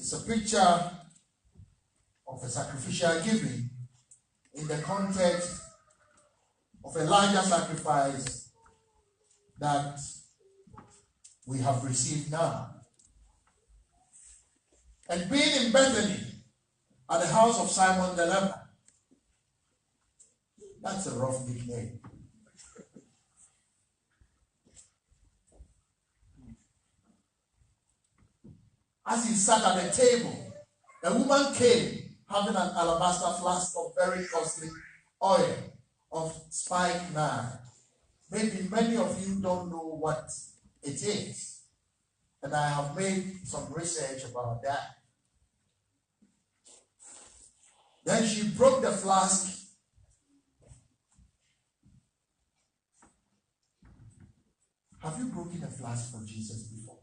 It's a picture of a sacrificial giving in the context of a larger sacrifice that we have received now. And being in Bethany at the house of Simon the leper, that's a rough nickname. As he sat at the table, a woman came having an alabaster flask of very costly oil of spikenard. Maybe many of you don't know what it is, and I have made some research about that. Then she broke the flask Have you broken a flask for Jesus before?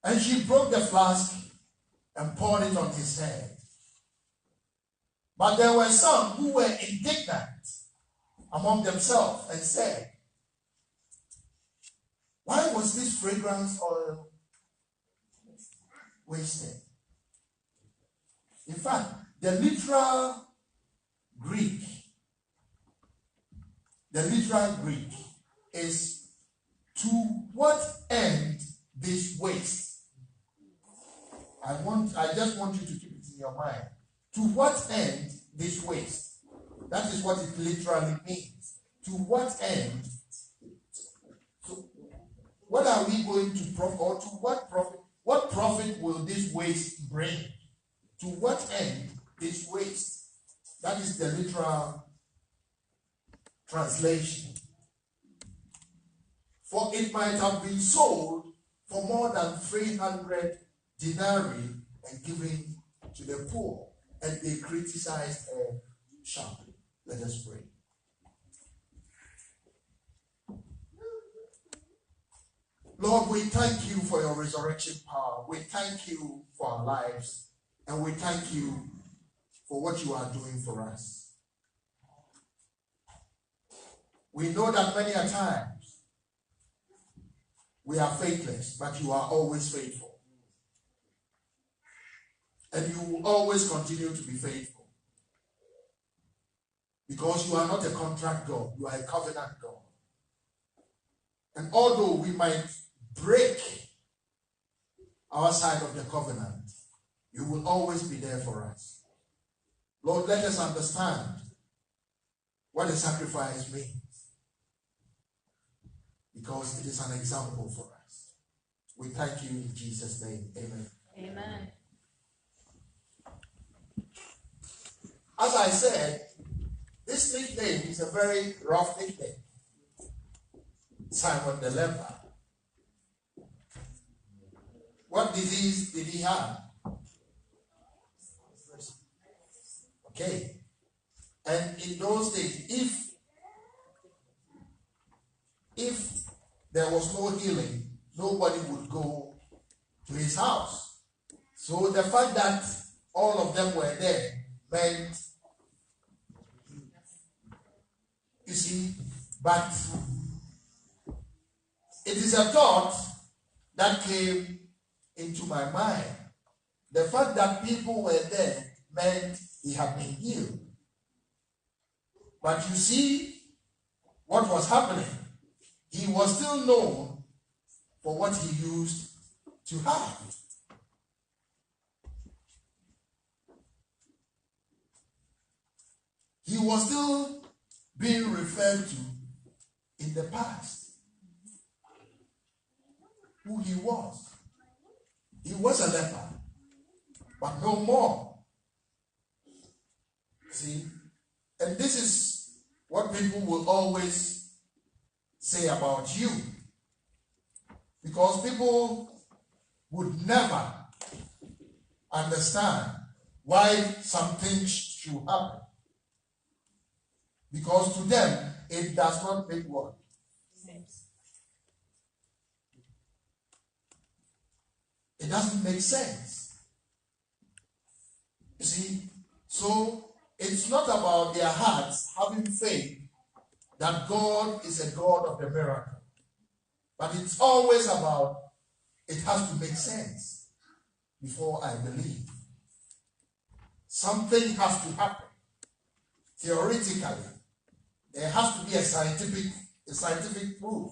And she broke the flask and poured it on his head. But there were some who were indignant among themselves and said, why was this fragrance oil wasted? In fact, the literal Greek is to what end this waste? I just want you to keep it in your mind. To what end this waste? That is what it literally means. To what end? So, what are we going to profit, or to what profit? What profit will this waste bring? To what end this waste? That is the literal translation. For it might have been sold for more than 300 denarii and given to the poor. And they criticized her sharply. Let us pray. Lord, we thank you for your resurrection power. We thank you for our lives. And we thank you for what you are doing for us. We know that many a times we are faithless, but you are always faithful. And you will always continue to be faithful. Because you are not a contract God, you are a covenant God. And although we might break our side of the covenant, you will always be there for us. Lord, let us understand what a sacrifice means. Because it is an example for us. We thank you in Jesus' name. Amen. Amen. As I said, this nickname is a very rough nickname. Simon the leper. What disease did he have? Okay. And in those days, if there was no healing, nobody would go to his house. So the fact that all of them were there meant, you see, but it is a thought that came into my mind. The fact that people were there meant he had been healed. But you see what was happening. He was still known for what he used to have. He was still being referred to in the past. Who he was. He was a leper, but no more. See? And this is what people will always say about you. Because people would never understand why some things should happen. Because to them, it does not make what? Sense. It doesn't make sense. You see? So, it's not about their hearts having faith that God is a God of the miracle. But it's always about, it has to make sense before I believe. Something has to happen. Theoretically, there has to be a scientific proof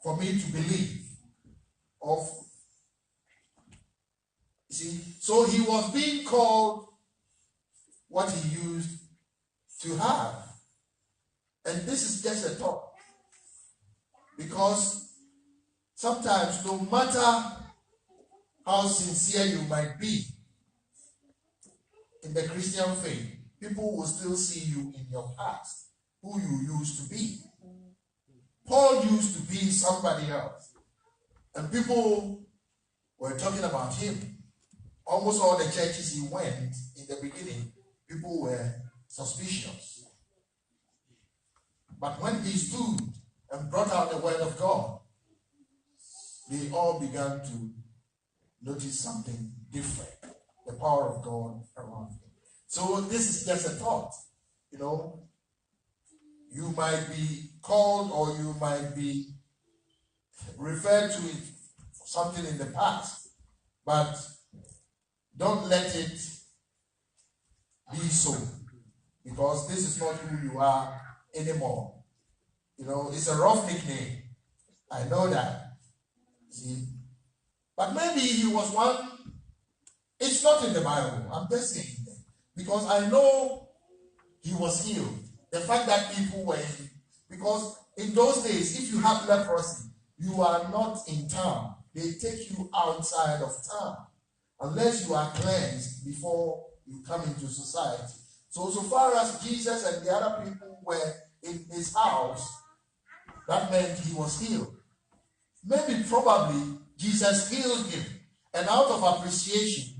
for me to believe of. See, so he was being called what he used to have. And this is just a thought. Because sometimes, no matter how sincere you might be in the Christian faith, people will still see you in your past, who you used to be. Paul used to be somebody else. And people were talking about him. Almost all the churches he went in the beginning, people were suspicious. But when he stood and brought out the word of God, they all began to notice something different, the power of God around him. So this is just a thought. You know, you might be called or you might be referred to it something in the past, but don't let it be so, because this is not who you are anymore. You know, it's a rough nickname. I know that. See? But maybe he was one. It's not in the Bible. I'm just saying that. Because I know he was healed. The fact that people were in, because in those days, if you have leprosy, you are not in town. They take you outside of town. Unless you are cleansed before you come into society. So far as Jesus and the other people were in his house, that meant he was healed. Maybe probably Jesus healed him. And out of appreciation,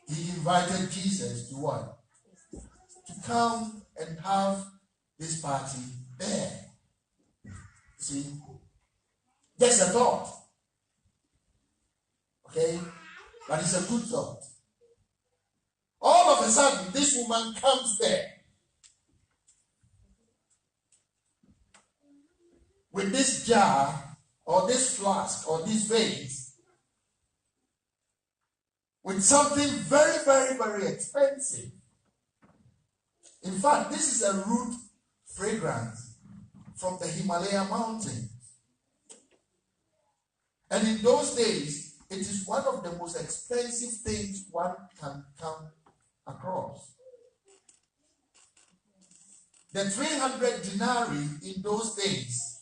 he invited Jesus to what? To come and have this party there. See? Just a thought. Okay? But it's a good thought. All of a sudden, this woman comes there with this jar or this flask or this vase with something very, very, very expensive. In fact, this is a root fragrance from the Himalaya mountain. And in those days, it is one of the most expensive things one can come across. The 300 denarii in those days,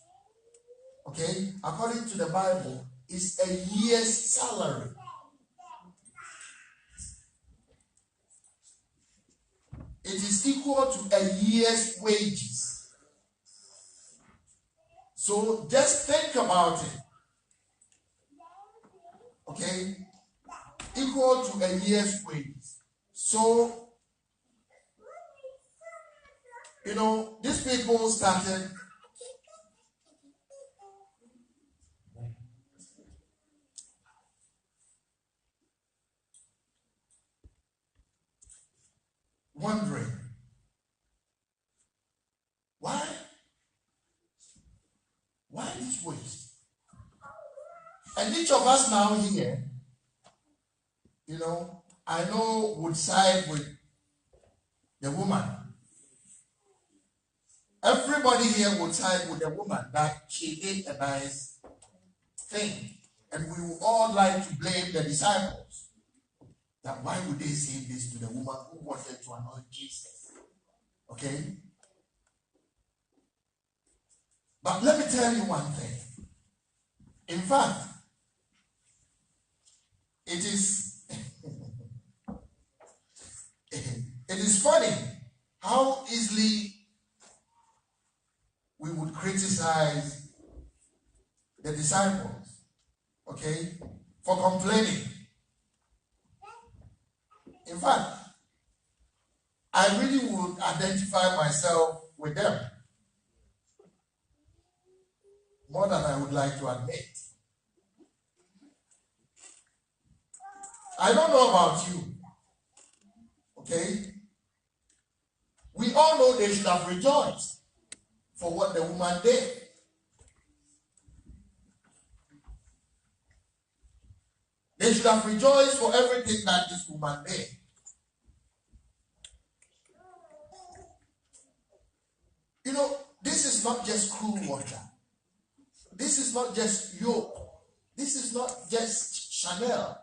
okay, according to the Bible, is a year's salary. It is equal to a year's wages. So just think about it. Okay? Equal to a year's wages. So, you know, these people started wondering, why this waste? And each of us now here, you know, I know would side with the woman. Everybody here would side with the woman that she did a nice thing. And we would all like to blame the disciples. That why would they say this to the woman who wanted to anoint Jesus? Okay? But let me tell you one thing. In fact, it is funny how easily we would criticize the disciples, okay, for complaining. In fact, I really would identify myself with them more than I would like to admit. I don't know about you, okay? We all know they should have rejoiced for what the woman did. They should have rejoiced for everything that this woman did. You know, this is not just cool water. This is not just yoke. This is not just Chanel.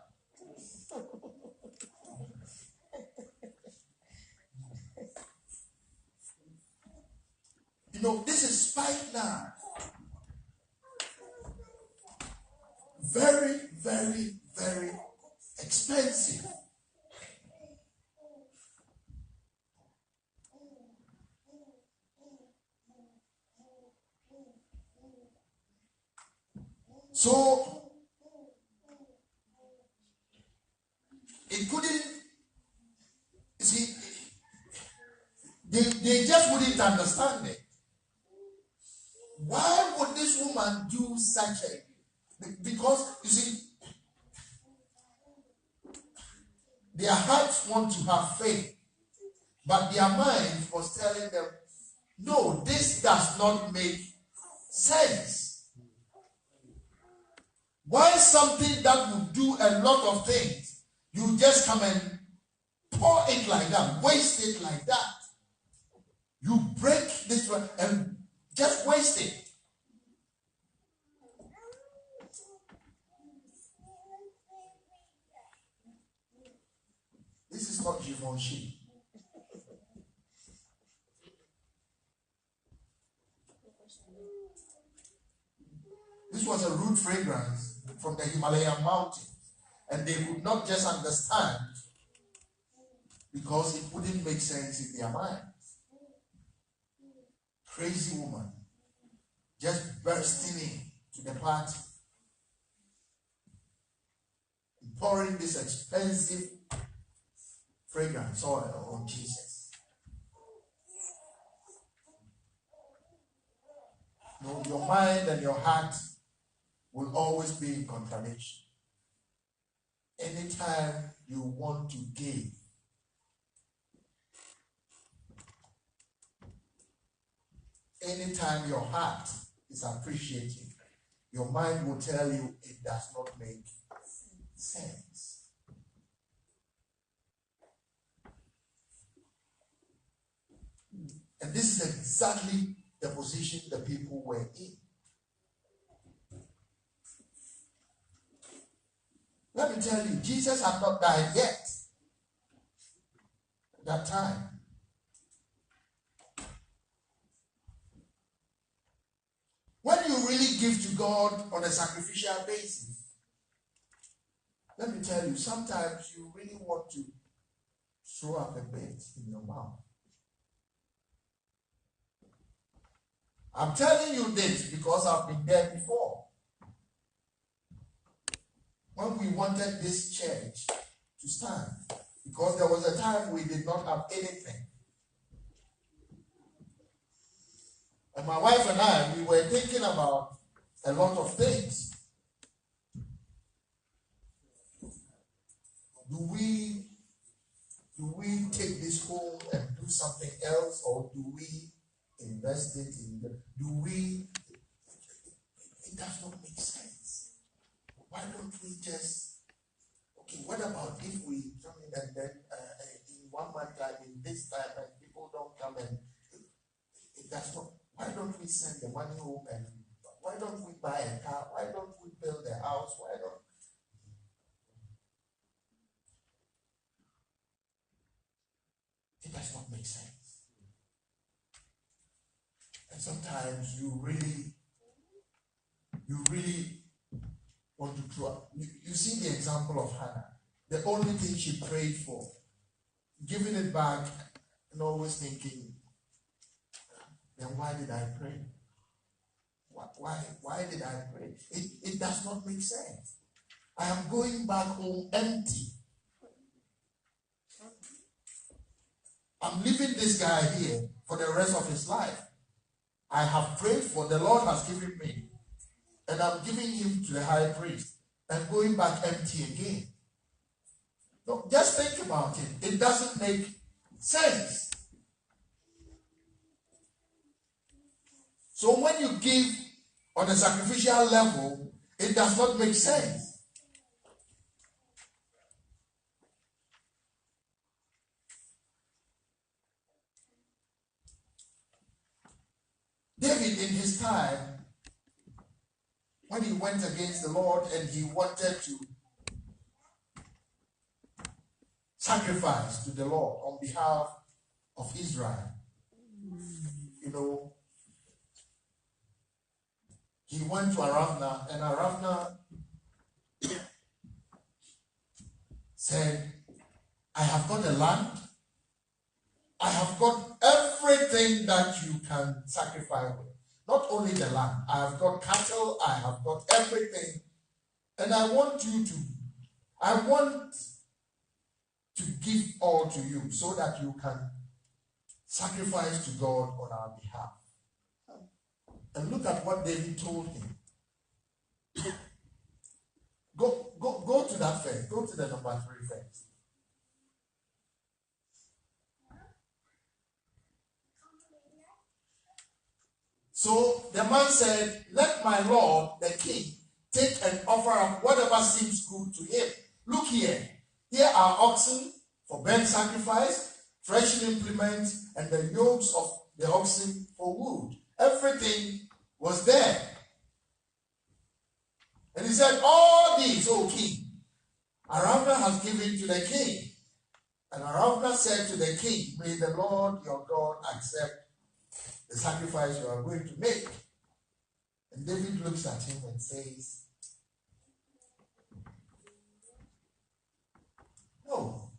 You know, this is spikenard. Very, very, very expensive. So it couldn't, you see, they just wouldn't understand it. Why would this woman do such a, because you see, their hearts want to have faith, but their mind was telling them, no, this does not make sense. Why something that would do a lot of things, you just come and pour it like that, waste it like that. You break this one and just waste it. This is not Givenchy. This was a root fragrance from the Himalayan mountains, and they could not just understand because it wouldn't make sense in their minds. Crazy woman just bursting in to the party, pouring this expensive fragrance oil on Jesus. No, your mind and your heart will always be in contradiction. Anytime you want to give, anytime your heart is appreciating, your mind will tell you it does not make sense. And this is exactly the position the people were in. Let me tell you, Jesus had not died yet at that time. When you really give to God on a sacrificial basis, let me tell you, sometimes you really want to throw up a bit in your mouth. I'm telling you this because I've been there before. When we wanted this church to stand, because there was a time we did not have anything. And my wife and I, we were thinking about a lot of things. Do we take this home and do something else, or do we invest it in it does not make sense. Why don't we just, okay, what about if we come in and then in 1 month time, in this time, and people don't come and it does not, why don't we send the money home, and why don't we buy a car, why don't we build a house, why don't it does not make sense. And sometimes you really want to throw up. You see the example of Hannah. The only thing she prayed for, giving it back and always thinking, then why did I pray? Why did I pray? It does not make sense. I am going back home empty. I'm leaving this guy here for the rest of his life. I have prayed for, the Lord has given me, and I'm giving him to the high priest and going back empty again. No, just think about it. It doesn't make sense. So when you give on a sacrificial level, it does not make sense. in his time, when he went against the Lord and he wanted to sacrifice to the Lord on behalf of Israel, he went to Aravna, and Aravna said, I have got a land, I have got everything that you can sacrifice with. Not only the land, I have got cattle, I have got everything, and I want to give all to you so that you can sacrifice to God on our behalf. And look at what David told him. Go to that first. Go to the number 3 first. So the man said, let my lord, the king, take an offer of whatever seems good to him. Look here. Here are oxen for burnt sacrifice, threshing implements, and the yokes of the oxen for wood. Everything was there. And he said, all these, O king, Aravna has given to the king. And Aravna said to the king, may the Lord your God accept the sacrifice you are going to make. And David looks at him and says, no.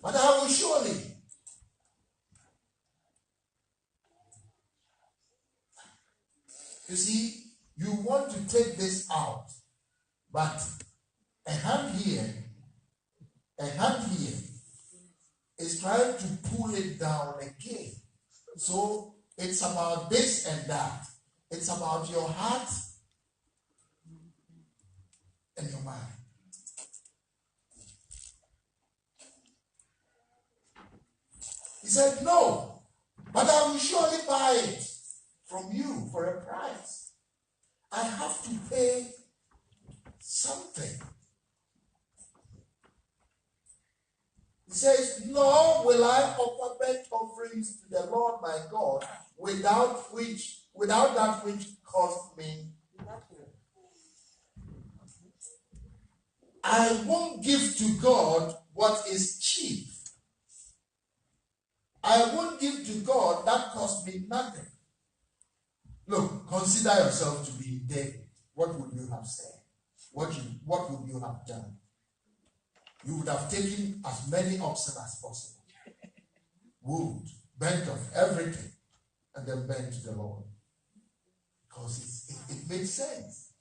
But I will surely. You see, you want to take this out, but a hand here is trying to pull it down again. So it's about this and that. It's about your heart and your mind. He said, no, but I will surely buy it from you for a price. I have to pay something. He says, nor will I offer burnt offerings to the Lord my God without that which cost me nothing. I won't give to God what is cheap. I won't give to God that cost me nothing. Look, consider yourself to be David. What would you have said? What would you have done? You would have taken as many oxen as possible. Wood, burnt off everything, and then burnt to the Lord. Because it makes sense.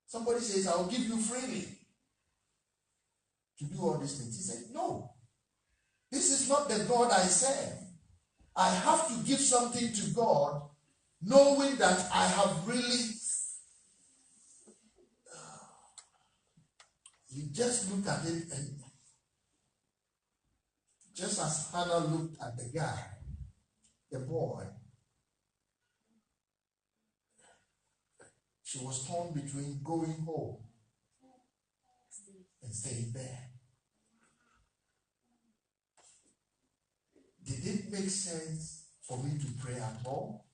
Somebody says, I'll give you freely to do all these things. He said, no. This is not the God I serve. I have to give something to God, knowing that I have really... You just look at it, and just as Hannah looked at the guy, the boy, she was torn between going home and staying there. Did it make sense for me to pray at all?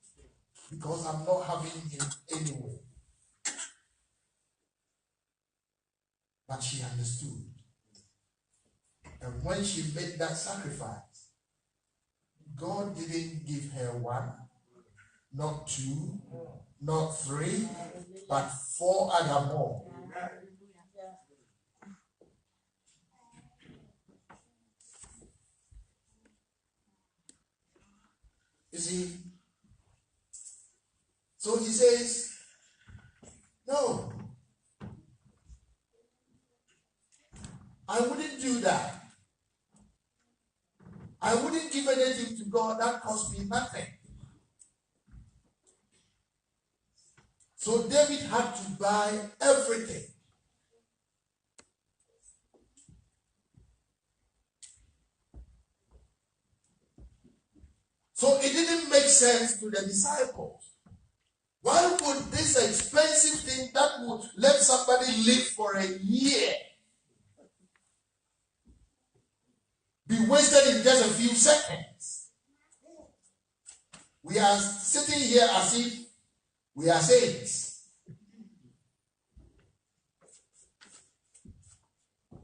Because I'm not having him anyway. But she understood. And when she made that sacrifice, God didn't give her 1, not 2, not 3, but 4 other more. You see, so he says, no, I wouldn't do that. I wouldn't give anything to God that cost me nothing. So David had to buy everything. So it didn't make sense to the disciples. Why would this expensive thing that would let somebody live for a year wasted in just a few seconds. We are sitting here as if we are saints.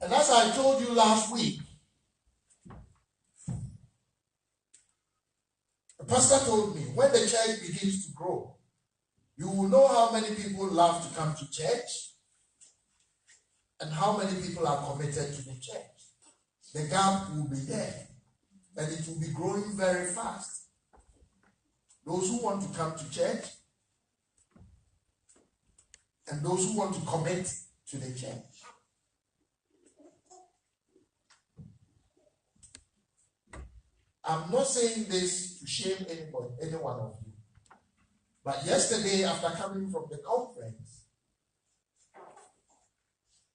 And as I told you last week, the pastor told me, when the church begins to grow, you will know how many people love to come to church and how many people are committed to the church. The gap will be there, and it will be growing very fast. Those who want to come to church and those who want to commit to the church. I'm not saying this to shame anybody, any one of you. But yesterday, after coming from the conference,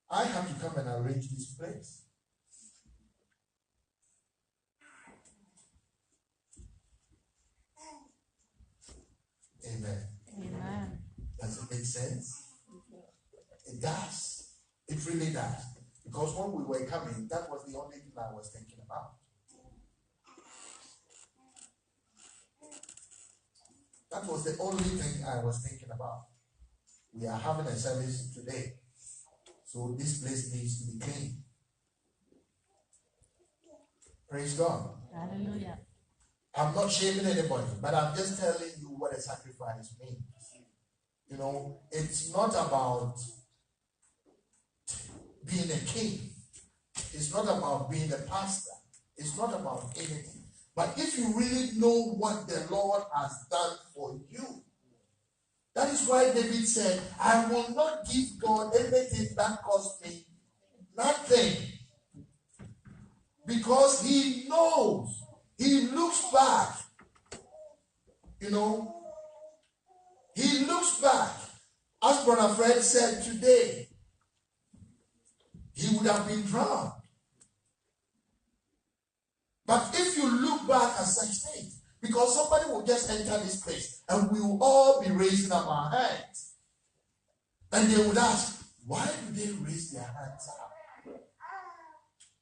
I had to come and arrange this place. Amen. Amen. Does it make sense? It does. It really does. Because when we were coming, that was the only thing I was thinking about. That was the only thing I was thinking about. We are having a service today, so this place needs to be clean. Praise God. Hallelujah. I'm not shaming anybody, but I'm just telling you what a sacrifice means. You know, it's not about being a king. It's not about being a pastor. It's not about anything. But if you really know what the Lord has done for you, that is why David said, I will not give God anything that cost me nothing. Because he knows. He looks back. You know, he looks back. As Brother Fred said today, he would have been drowned. But if you look back at such things, because somebody will just enter this place and we will all be raising up our hands. And they would ask, why do they raise their hands up?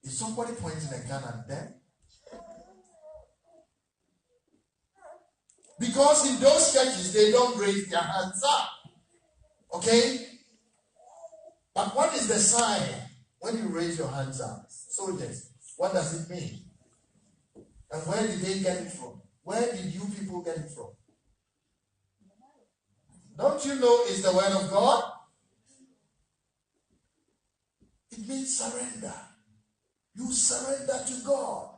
Is somebody pointing a gun at them? Because in those churches, they don't raise their hands up. Okay? But what is the sign when you raise your hands up? Soldiers, what does it mean? And where did they get it from? Where did you people get it from? Don't you know it's the word of God? It means surrender. You surrender to God.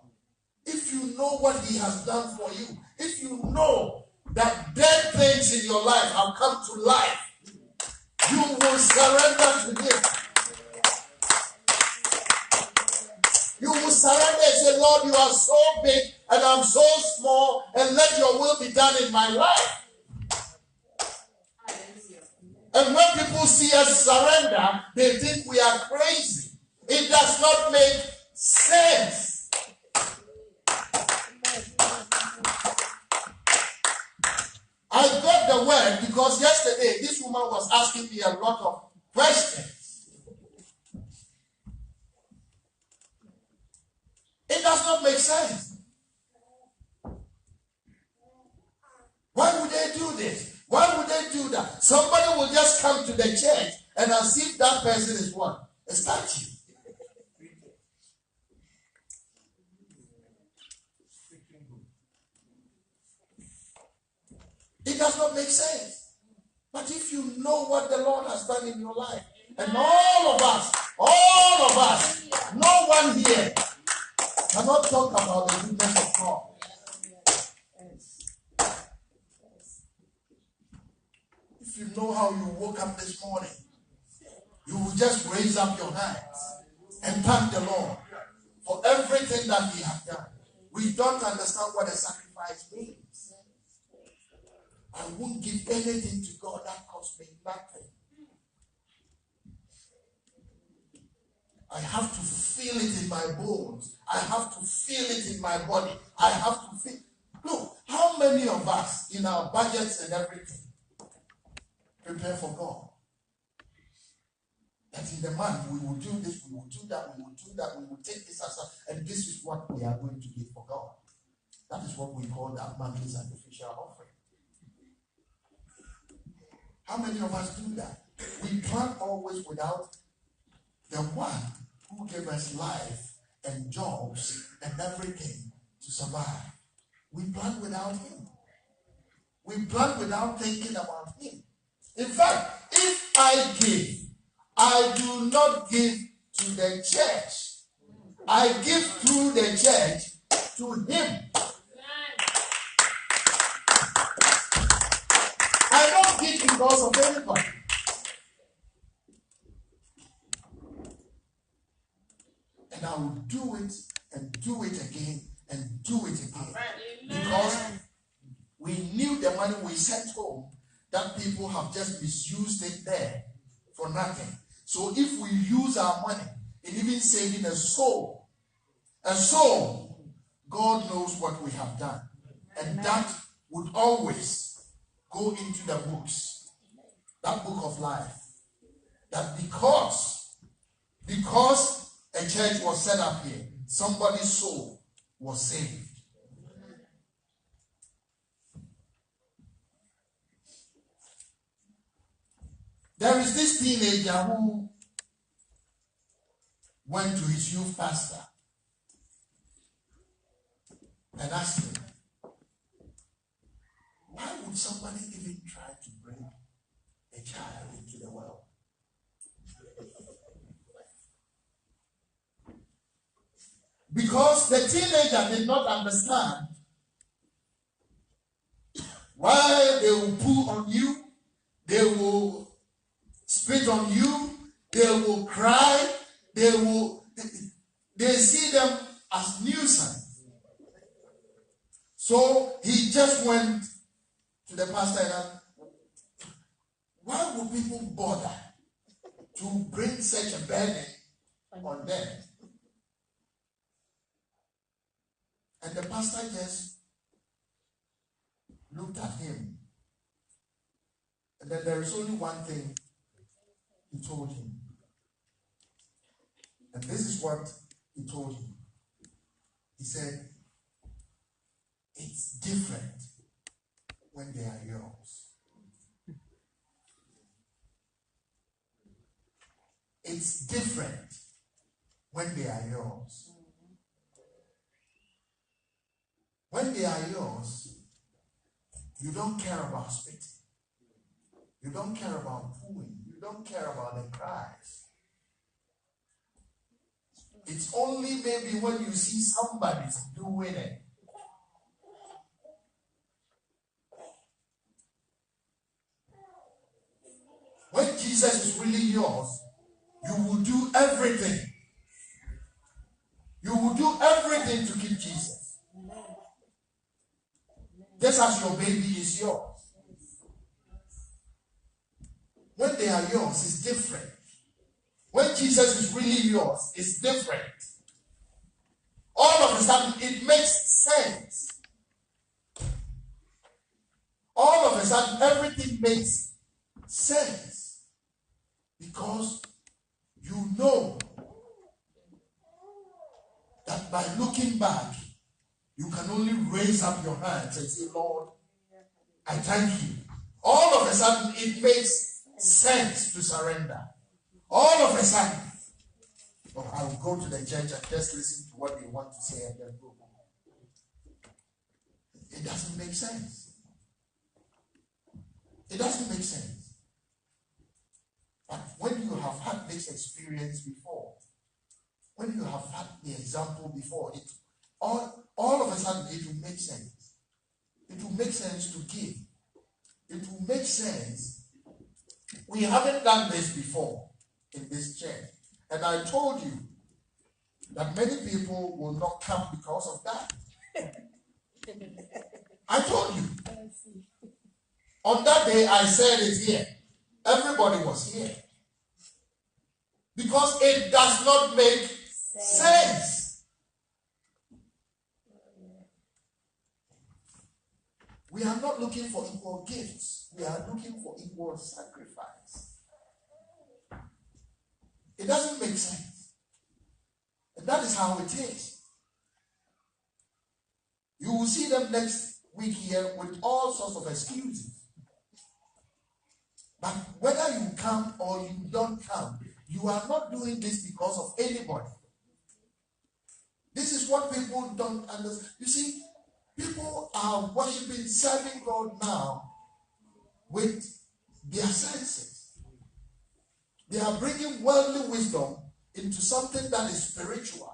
If you know what he has done for you, if you know that dead things in your life have come to life, you will surrender to him. You will surrender and say, Lord, you are so big and I'm so small, and let your will be done in my life. And when people see us surrender, they think we are crazy. It does not make sense. I got the word because yesterday this woman was asking me a lot of questions. It does not make sense. Why would they do this? Why would they do that? Somebody will just come to the church and as if that person is what? A statue. It does not make sense. But if you know what the Lord has done in your life, and all of us, no one here cannot talk about the goodness of God. If you know how you woke up this morning, you will just raise up your hands and thank the Lord for everything that he has done. We don't understand what a sacrifice means. I won't give anything to God that costs me nothing. I have to feel it in my bones. I have to feel it in my body. I have to feel. Look, how many of us in our budgets and everything prepare for God? That in the month we will do this, we will do that, we will do that, we will take this aside, and this is what what we are going to give for God. That is what we call that monthly sacrificial offering. How many of us do that? We plan always without the one who gave us life and jobs and everything to survive. We plan without him. We plan without thinking about him. In fact, if I give, I do not give to the church. I give through the church to him. I don't give because of anybody. And I will do it and do it again and do it again. Because we knew the money we sent home, that people have just misused it there for nothing. So if we use our money in even saving a soul, God knows what we have done. And that would always go into the books, that book of life. That because a church was set up here, somebody's soul was saved. There is this teenager who went to his youth pastor and asked him, why would somebody even try to bring a child into the world? Because the teenager did not understand why they will pull on you, they will spit on you, they will cry, they see them as nuisance. So he just went to the pastor and asked, why would people bother to bring such a burden on them? And the pastor just looked at him. And then there is only one thing he told him. And this is what he told him. He said, it's different when they are yours. It's different when they are yours. When they are yours, you don't care about spitting. You don't care about pooing. You don't care about the cries. It's only maybe when you see somebody doing it. When Jesus is really yours, you will do everything. You will do everything to keep Jesus. Just as your baby is yours. When they are yours, it's different. When Jesus is really yours, it's different. All of a sudden, it makes sense. All of a sudden, everything makes sense. Because you know that by looking back, you can only raise up your hands and say, Lord, I thank you. All of a sudden, it makes sense to surrender. All of a sudden, I will go to the church and just listen to what they want to say and then go home. It doesn't make sense. It doesn't make sense. But when you have had this experience before, when you have had the example before, it all of a sudden it will make sense. It will make sense to give. It will make sense. We haven't done this before in this church. And I told you that many people will not come because of that. I told you. On that day, I said it here. Everybody was here. Because it does not make sense. We are not looking for equal gifts. We are looking for equal sacrifice. It doesn't make sense. And that is how it is. You will see them next week here with all sorts of excuses. But whether you come or you don't come, you are not doing this because of anybody. This is what people don't understand. You see, people are worshiping, serving God now with their senses. They are bringing worldly wisdom into something that is spiritual.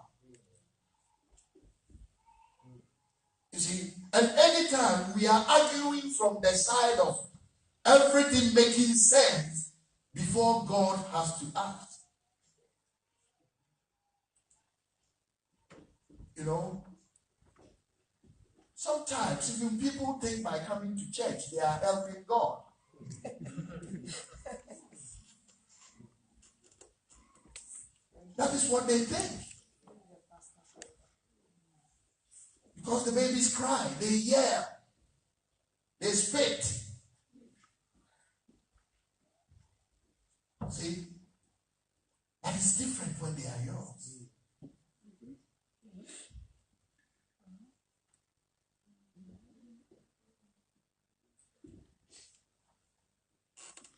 You see, and anytime we are arguing from the side of everything making sense before God has to act. You know, sometimes even people think by coming to church they are helping God. That is what they think. Because the babies cry, they yell, they spit. See? But it's different when they are yours.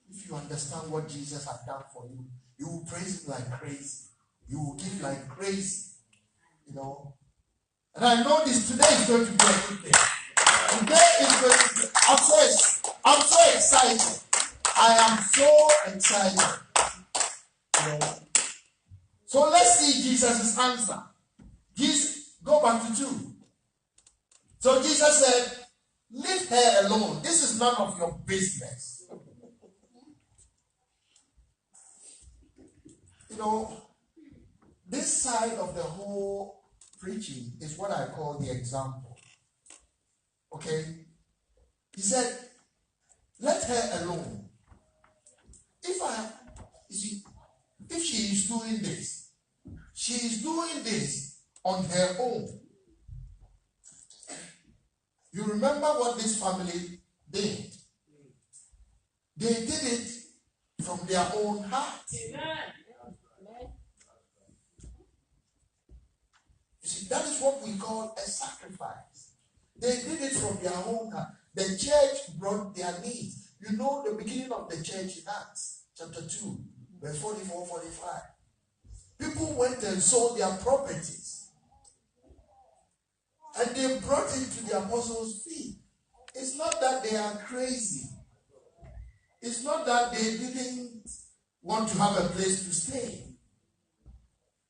If you understand what Jesus has done for you, you will praise him like crazy. You will give like crazy. You know. And I know this today is going to be a good day. Today is going to be, I'm so excited. I am so excited. You know. So let's see Jesus' answer. Go back to 2. So Jesus said, leave her alone. This is none of your business. You know, this side of the whole preaching is what I call the example. Okay? He said, let her alone. If she is doing this, she is doing this on her own. You remember what this family did? They did it from their own heart. Amen. You see, that is what we call a sacrifice. They did it from their own heart. The church brought their needs. You know the beginning of the church in Acts chapter 2, verse 44, 45. People went and sold their properties. And they brought it to the apostles' feet. It's not that they are crazy. It's not that they didn't want to have a place to stay.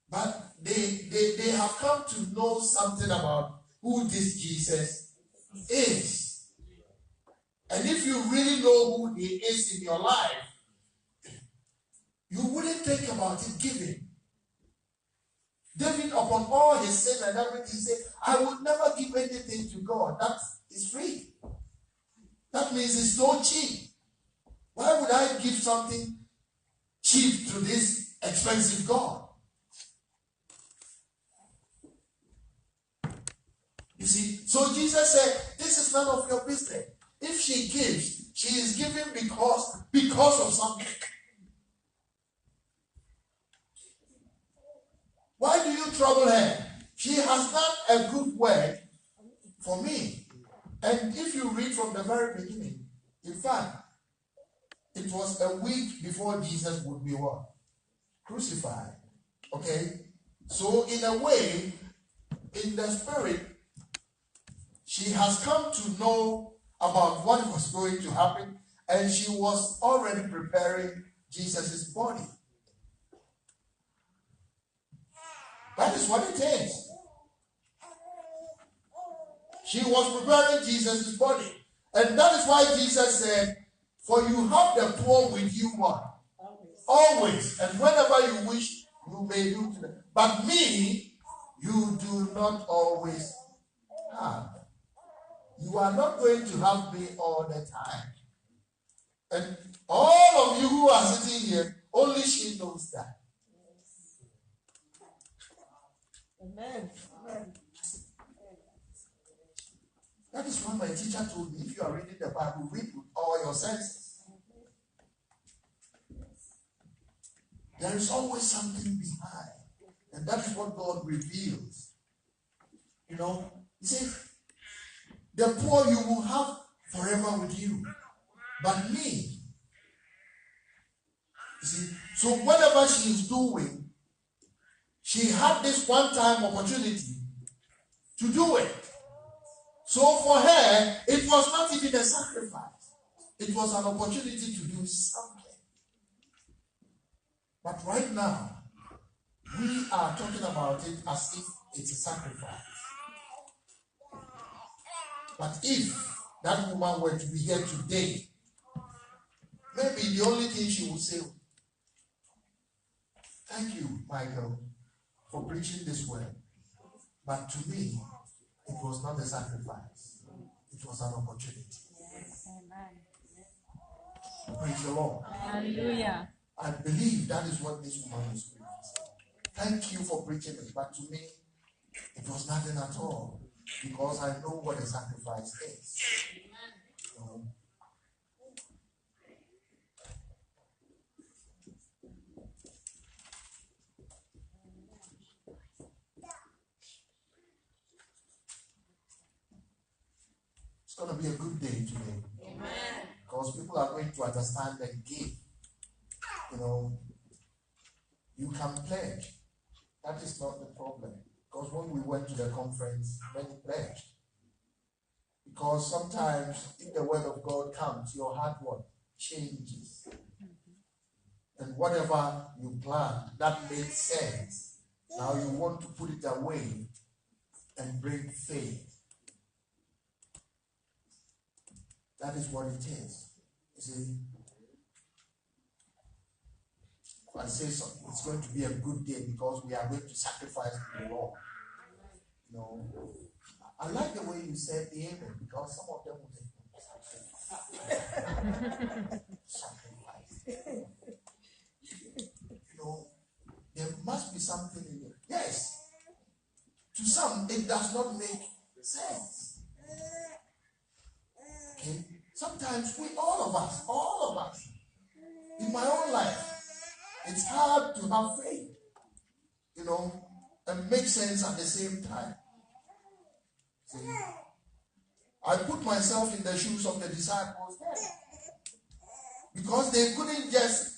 But they have come to know something about who this Jesus is. And if you really know who he is in your life, you wouldn't think about it giving. David, upon all his sin and everything, said, I would never give anything to God. That is free. That means it's so cheap. Why would I give something cheap to this expensive God? You see, so Jesus said, this is none of your business. If she gives, she is giving because of something. Why do you trouble her? She has done a good work for me. And if you read from the very beginning, in fact, it was a week before Jesus would be what? Crucified. Okay? So in a way, in the spirit, she has come to know about what was going to happen, and she was already preparing Jesus' body. That is what it is. She was preparing Jesus' body. And that is why Jesus said, for you have the poor with you what? Always. And whenever you wish, you may do to them. But me, you do not always have. You are not going to have me all the time. And all of you who are sitting here, only she knows that. Amen. That is what my teacher told me. If you are reading the Bible, read with all your senses. There is always something behind. And that is what God reveals. You know, he says, the poor you will have forever with you. But me, you see, so whatever she is doing, she had this one-time opportunity to do it. So for her, it was not even a sacrifice. It was an opportunity to do something. But right now, we are talking about it as if it's a sacrifice. But if that woman were to be here today, maybe the only thing she would say, thank you, Michael, for preaching this word. But to me, it was not a sacrifice. It was an opportunity. Yes. Praise the Lord. Hallelujah. I believe that is what this woman is doing. Thank you for preaching it. But to me, it was nothing at all. Because I know what a sacrifice is. It's going to be a good day today. Amen. Because people are going to understand and give. You can pledge. That is not the problem. Because when we went to the conference, many pledged. Because sometimes if the word of God comes, your heart changes. And whatever you planned, that made sense. Now you want to put it away and bring faith. That is what it is. You see, I say something, it's going to be a good day because we are going to sacrifice to the Lord. I like the way you said the amen because some of them will say sacrifice. There must be something in it. Yes. To some, it does not make sense. Okay? Sometimes all of us, in my own life, it's hard to have faith, and make sense at the same time. See, I put myself in the shoes of the disciples because they couldn't just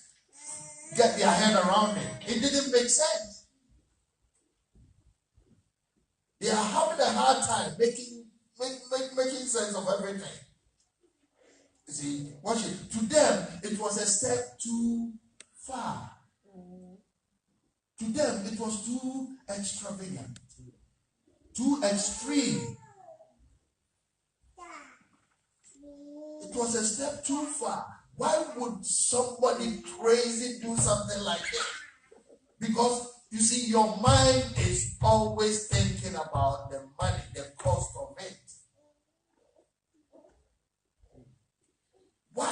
get their head around it. It didn't make sense. They are having a hard time making sense of everything. You see, watch it. To them, it was a step too far. To them, it was too extravagant, too extreme. It was a step too far. Why would somebody crazy do something like that? Because, you see, your mind is always thinking about the money, the cost of it. Why?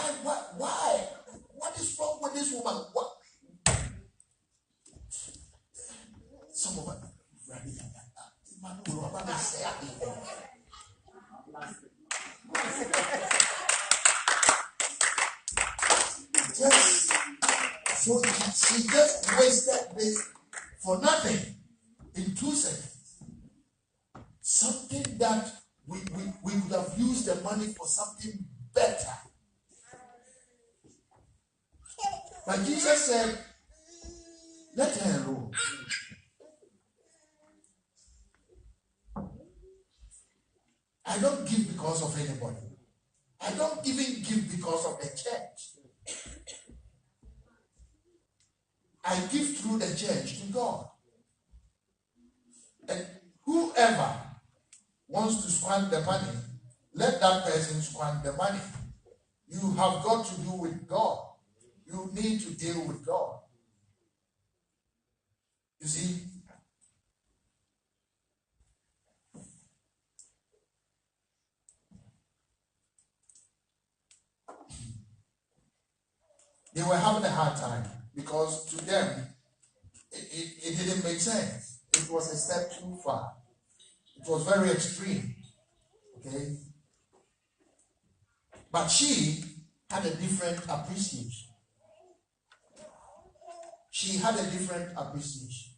What is wrong with this woman? What? Some of us, so she just wasted this for nothing in 2 seconds. Something that we could have used the money for something better. But Jesus said, let her alone. I don't give because of anybody. I don't even give because of the church. I give through the church to God. And whoever wants to squander the money, let that person squander the money. You have got to do with God. You need to deal with God. You see, they were having a hard time because to them it didn't make sense. It was a step too far. It was very extreme. Okay? But she had a different appreciation. She had a different appreciation.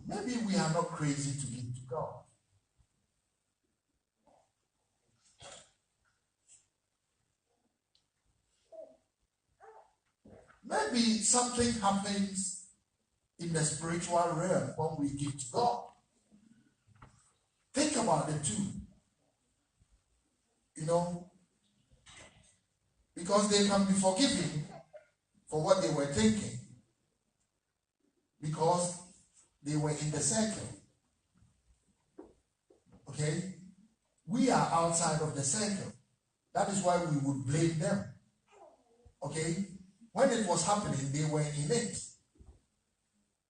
maybe we are not crazy to give to God. Maybe something happens in the spiritual realm when we give to God. Think about the two. Because they can be forgiven for what they were thinking. Because they were in the circle. Okay? We are outside of the circle. That is why we would blame them. Okay? When it was happening, they were in it.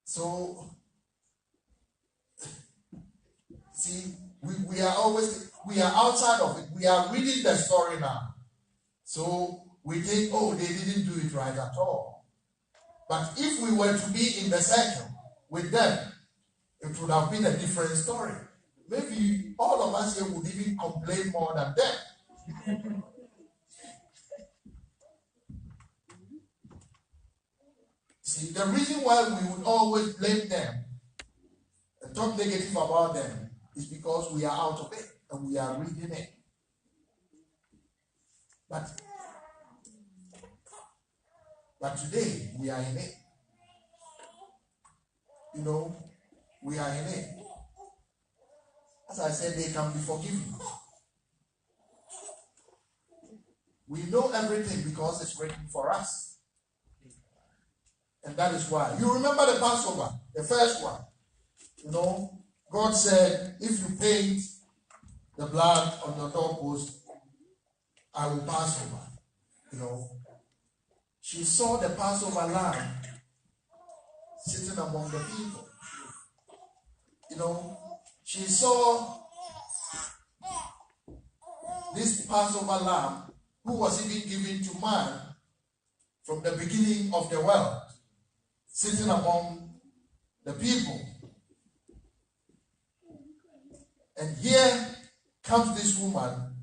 So, see, we are outside of it. We are reading the story now. So, we think, oh, they didn't do it right at all. But if we were to be in the circle with them, it would have been a different story. Maybe all of us here would even complain more than them. See, the reason why we would always blame them and talk negative about them is because we are out of it and we are reading it. But today we are in it. We are in it. As I said, they can be forgiven. We know everything because it's written for us. And that is why. You remember the Passover, the first one. God said, if you paint the blood on your doorpost, I will pass over. She saw the Passover lamb sitting among the people. She saw this Passover lamb who was even given to man from the beginning of the world, sitting among the people. And here comes this woman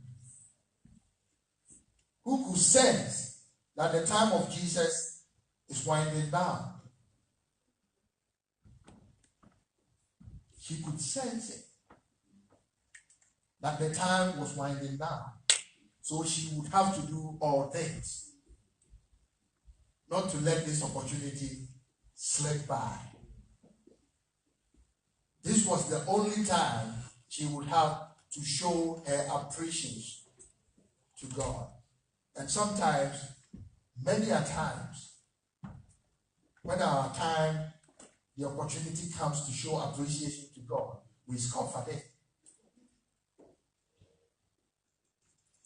who could sense that the time of Jesus is winding down. She could sense it, that the time was winding down. So she would have to do all things, not to let this opportunity slip by. This was the only time she would have to show her appreciation to God. And sometimes, many a times, when our time, the opportunity comes to show appreciation to God, we scoff at it.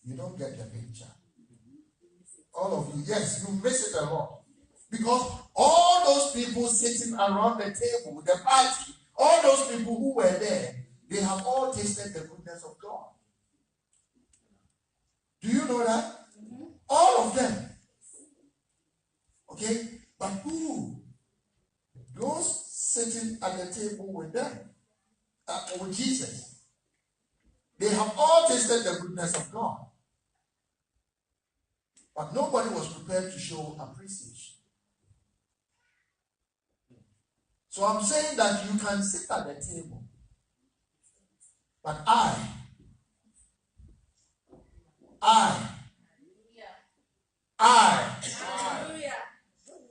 You don't get the picture. All of you, yes, you miss it a lot. Because all those people sitting around the table, the party, all those people who were there, they have all tasted the goodness of God. Do you know that? Mm-hmm. All of them. Okay? But who? Those sitting at the table with them, with Jesus. They have all tasted the goodness of God. But nobody was prepared to show appreciation. So I'm saying that you can sit at the table. But I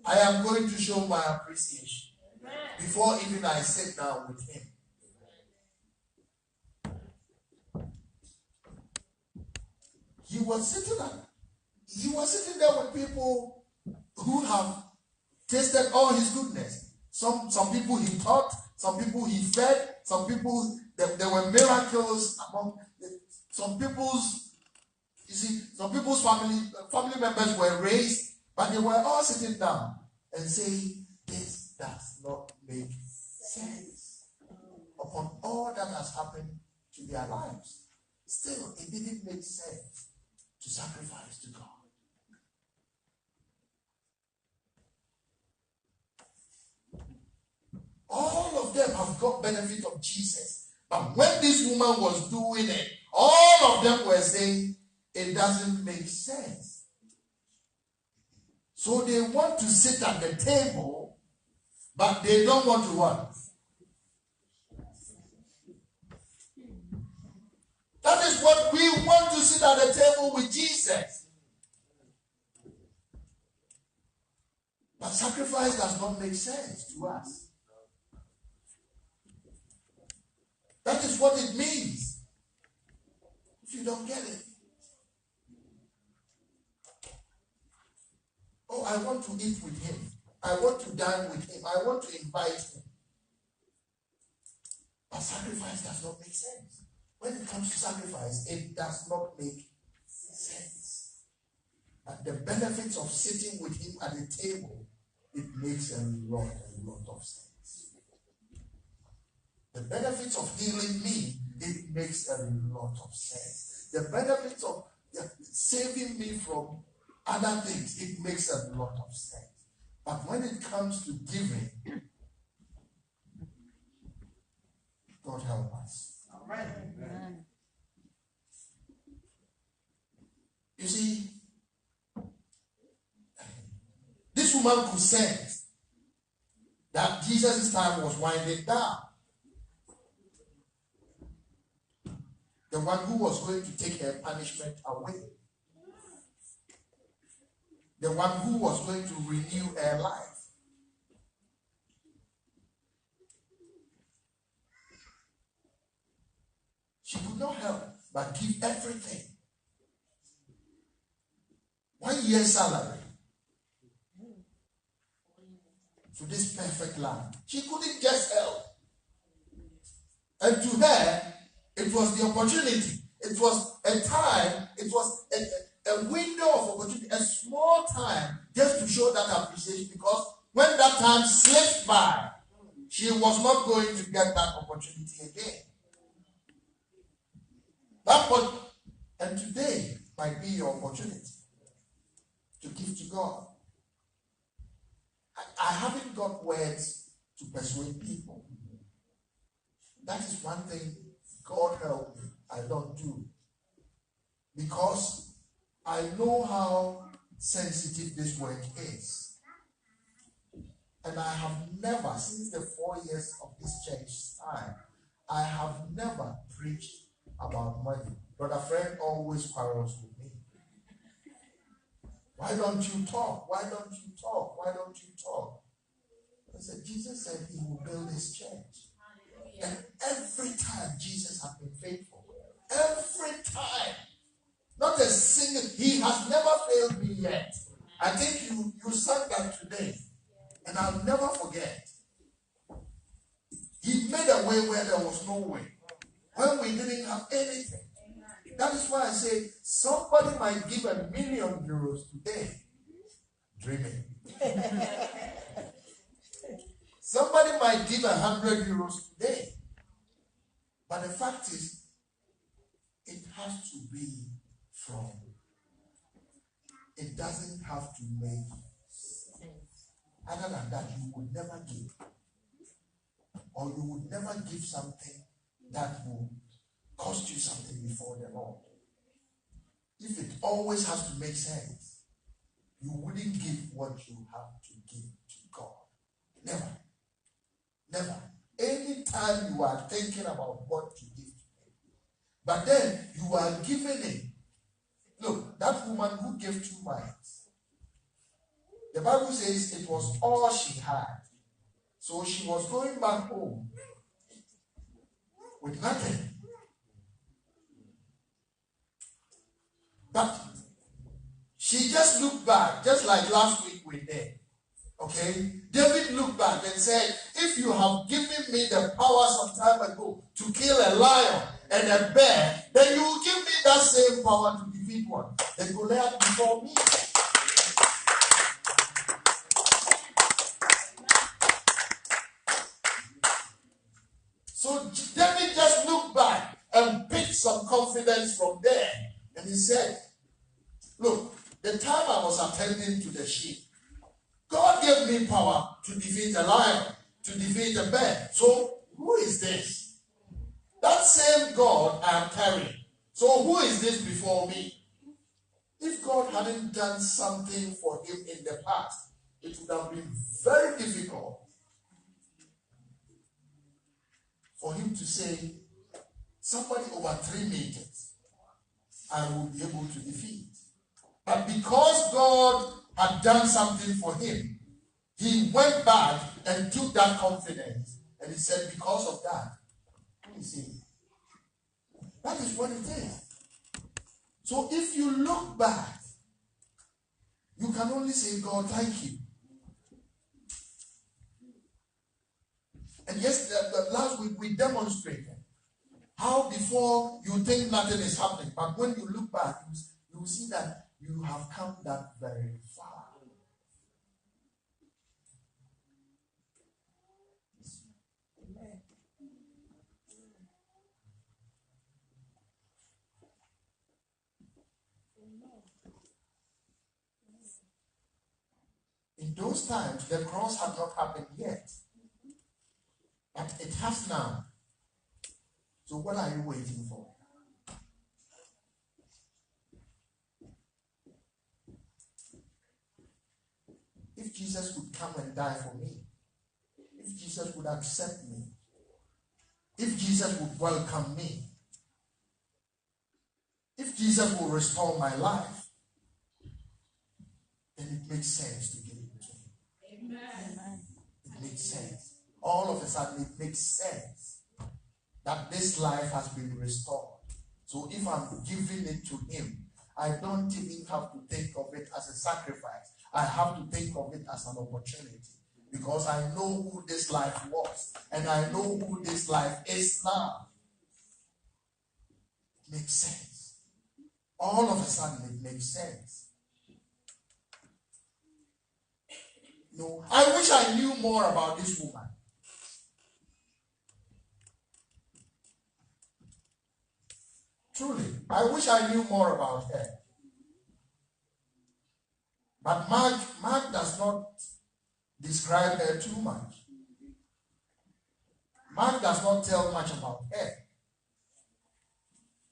am going to show my appreciation before even I sit down with him. He was sitting there with people who have tasted all his goodness. Some people he taught, some people he fed, some people there were miracles among some people's. You see, some people's family members were raised, but they were all sitting down and saying, "This does not make sense." Upon all that has happened to their lives, still it didn't make sense to sacrifice to God. All of them have got benefit of Jesus. But when this woman was doing it, all of them were saying, it doesn't make sense. So they want to sit at the table, but they don't want to what? That is what we want, to sit at the table with Jesus. But sacrifice does not make sense to us. That is what it means. If you don't get it. Oh, I want to eat with him. I want to dine with him. I want to invite him. But sacrifice does not make sense. When it comes to sacrifice, it does not make sense. But the benefits of sitting with him at the table, it makes a lot of sense. The benefits of healing me, it makes a lot of sense. The benefits of saving me from other things, it makes a lot of sense. But when it comes to giving, God help us. Amen. You see, this woman could sense that Jesus' time was winding down. The one who was going to take her punishment away. The one who was going to renew her life. She could not help but give everything. 1 year's salary to this perfect land. She couldn't just help. And to her, it was the opportunity. It was a time, it was a window of opportunity, a small time just to show that appreciation, because when that time slipped by, she was not going to get that opportunity again. And today might be your opportunity to give to God. I haven't got words to persuade people. That is one thing, God help me, I don't do. Because I know how sensitive this work is. And I have never, since the 4 years of this church's time, I have never preached about money. Brother Fred always quarrels with me. Why don't you talk? Why don't you talk? Why don't you talk? I said, Jesus said he will build his church. And every time Jesus has been faithful. Every time. Not a single, he has never failed me yet. I think you sang that today. And I'll never forget. He made a way where there was no way. When we didn't have anything. That is why I say somebody might give €1 million today. Dreaming. Somebody might give €100 today. But the fact is, it has to be from. It doesn't have to make sense. Other than that, you would never give. Or you would never give something that will cost you something before the Lord. If it always has to make sense, you wouldn't give what you have to give to God. Never. Never. Anytime you are thinking about what to give to Him, but then you are giving it. Look, that woman who gave 2 mites, the Bible says it was all she had. So she was going back home with nothing. But she just looked back, just like last week we did. Okay? David looked back and said, if you have given me the power some time ago to kill a lion and a bear, then you will give me that same power to defeat one. The Goliath before me. So David just looked back and picked some confidence from there. And he said, look, the time I was attending to the sheep, God gave me power to defeat a lion, to defeat a bear. So who is this? That same God I am carrying. So who is this before me? If God hadn't done something for him in the past, it would have been very difficult for him to say, somebody over 3 meters, I will be able to defeat. But because God had done something for him, he went back and took that confidence and he said, because of that, you see, that is what it is. So if you look back, you can only say, God, thank you. And yes, last week we demonstrated how before you think nothing is happening, but when you look back, you will see that you have come that very far. In those times, the cross had not happened yet. But it has now. So what are you waiting for? If Jesus would come and die for me, if Jesus would accept me, if Jesus would welcome me, if Jesus will restore my life, then it makes sense to give it to him. Amen. It makes sense. All of a sudden, it makes sense that this life has been restored. So if I'm giving it to him, I don't even have to think of it as a sacrifice. I have to think of it as an opportunity. Because I know who this life was. And I know who this life is now. It makes sense. All of a sudden, it makes sense. No, I wish I knew more about this woman. Truly, I wish I knew more about her. But Mark does not describe her too much. Mark does not tell much about her.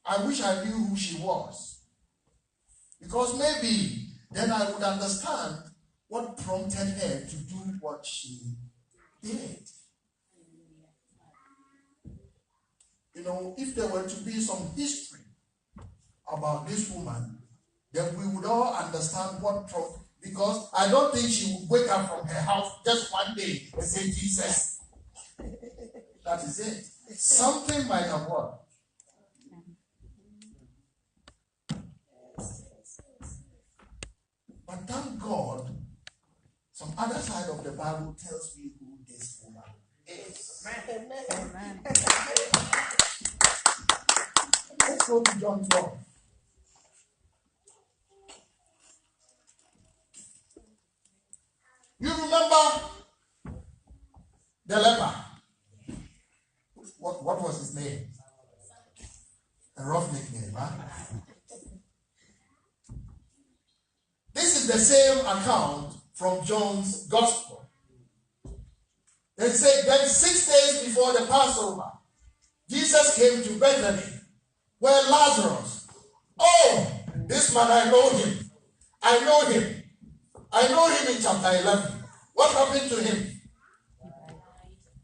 I wish I knew who she was. Because maybe then I would understand what prompted her to do what she did. You know, if there were to be some history about this woman, then we would all understand what prompted. Because I don't think she would wake up from her house just one day and say, Jesus. That is it. Something might have worked. But thank God, some other side of the Bible tells me who this woman is. Amen. Let's go to John 12. You remember the leper? What was his name? A rough nickname, huh? This is the same account from John's Gospel. They say, then 6 days before the Passover, Jesus came to Bethany, where Lazarus, this man, I know him. I know him in chapter 11. What happened to him?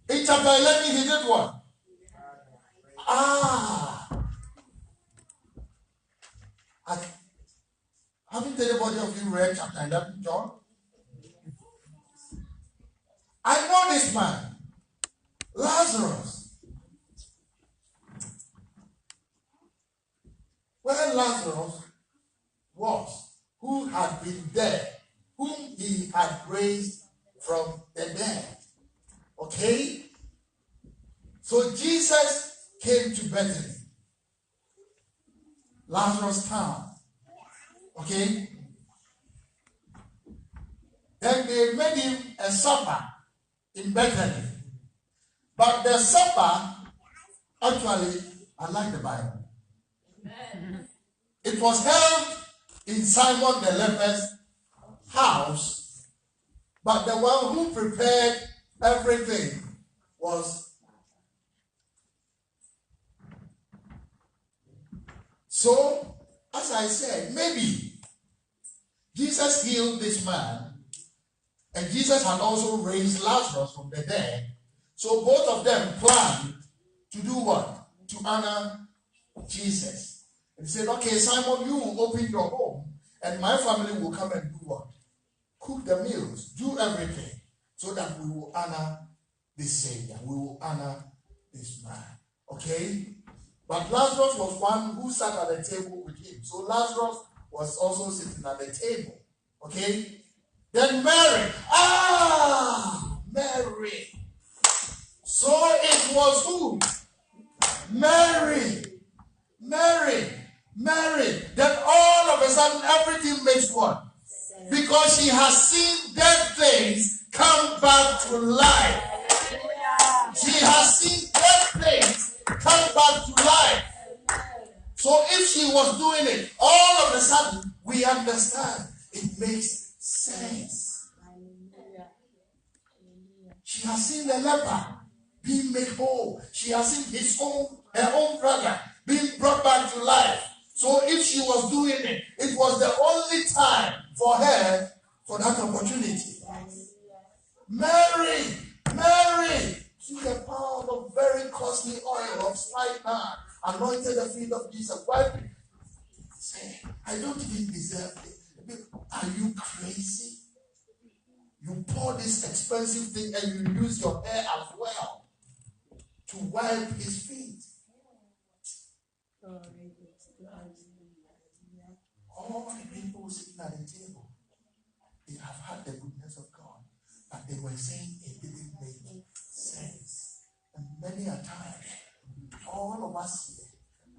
In chapter 11, he did what? Haven't anybody of you read chapter 11, John? I know this man, Lazarus. Where Lazarus was, who had been dead, whom he had raised from the dead. Okay? So Jesus came to Bethany, Lazarus' town. Okay? Then they made him a supper in Bethany. But the supper, actually, I like the Bible. Amen. It was held in Simon the leper's house, but the one who prepared everything was. So, as I said, maybe Jesus healed this man, and Jesus had also raised Lazarus from the dead. So both of them planned to do what? to honor Jesus. And he said, okay, Simon, you will open your home and my family will come and do what? Cook the meals, do everything so that we will honor this Savior. We will honor this man. Okay? But Lazarus was one who sat at the table with him. So Lazarus was also sitting at the table. Okay? Then Mary. Mary. So it was who? Mary. Then all of a sudden everything makes what? Because she has seen dead things come back to life. She has seen dead things come back to life. So if she was doing it, all of a sudden we understand. It makes sense. She has seen the leper being made whole. She has seen her own brother being brought back to life. So if she was doing it, it was the only time for her for that opportunity. Mary, took a pound of very costly oil of spikenard, anointed the feet of Jesus. Why? Say, I don't even deserve it. Are you crazy? You pour this expensive thing and you use your hair as well to wipe his feet. All the people sitting at the table, they have had the goodness of God, but they were saying it didn't make sense. And many a time, all of us here,